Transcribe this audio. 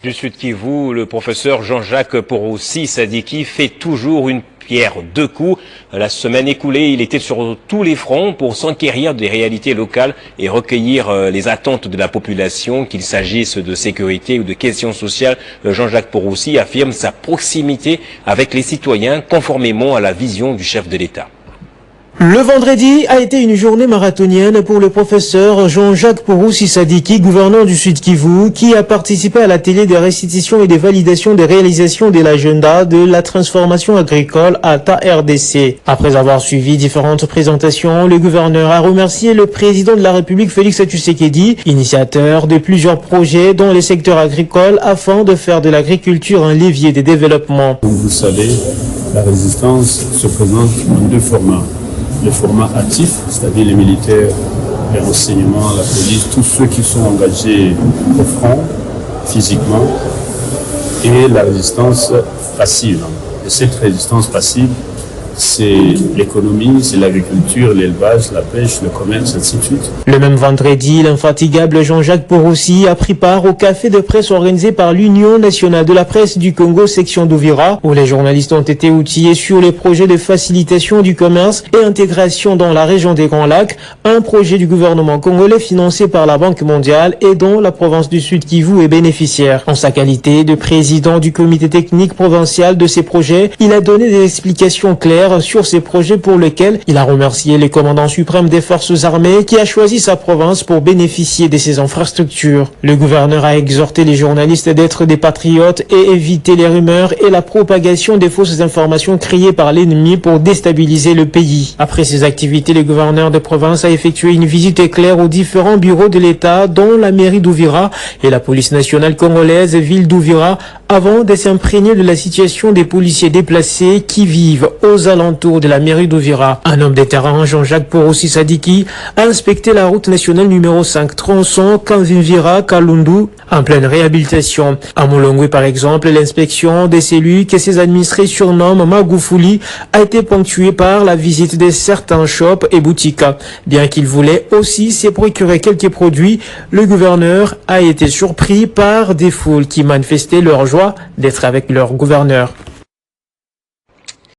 Du Sud Kivu, le professeur Jean-Jacques Poroussi Sadiki fait toujours une pierre deux coups. La semaine écoulée, il était sur tous les fronts pour s'enquérir des réalités locales et recueillir les attentes de la population, qu'il s'agisse de sécurité ou de questions sociales. Jean-Jacques Poroussi affirme sa proximité avec les citoyens conformément à la vision du chef de l'État. Le vendredi a été une journée marathonienne pour le professeur Jean-Jacques Poroussi Sadiki, gouverneur du Sud Kivu, qui a participé à l'atelier de restitution et de validation des réalisations de l'agenda de la transformation agricole ATA RDC. Après avoir suivi différentes présentations, le gouverneur a remercié le président de la République Félix Tshisekedi, initiateur de plusieurs projets dans les secteurs agricoles afin de faire de l'agriculture un levier de développement. Comme vous le savez, la résistance se présente en deux formats. Le format actif, c'est-à-dire les militaires, les renseignements, la police, tous ceux qui sont engagés au front, physiquement, et la résistance passive. Et cette résistance passive, c'est l'économie, c'est l'agriculture, l'élevage, la pêche, le commerce, ainsi de suite. Le même vendredi, l'infatigable Jean-Jacques Poroussi a pris part au café de presse organisé par l'Union nationale de la presse du Congo, section d'Uvira, où les journalistes ont été outillés sur les projets de facilitation du commerce et intégration dans la région des Grands Lacs, un projet du gouvernement congolais financé par la Banque mondiale et dont la province du Sud Kivu est bénéficiaire. En sa qualité de président du comité technique provincial de ces projets, il a donné des explications claires sur ces projets pour lesquels il a remercié le commandant suprême des forces armées qui a choisi sa province pour bénéficier de ces infrastructures. Le gouverneur a exhorté les journalistes d'être des patriotes et éviter les rumeurs et la propagation des fausses informations créées par l'ennemi pour déstabiliser le pays. Après ces activités, le gouverneur de province a effectué une visite éclair aux différents bureaux de l'État, dont la mairie d'Uvira et la police nationale congolaise ville d'Uvira, avant de s'imprégner de la situation des policiers déplacés qui vivent aux alentours de la mairie d'Uvira. Un homme de terrain, Jean-Jacques Poroussi Sadiki, a inspecté la route nationale numéro 5, tronçon Kanvimvira-Kalundu, en pleine réhabilitation. À Molongwe, par exemple, l'inspection des cellules que ses administrés surnomment Magoufouli a été ponctuée par la visite de certains shops et boutiques. Bien qu'il voulait aussi se procurer quelques produits, le gouverneur a été surpris par des foules qui manifestaient leur joie d'être avec leur gouverneur.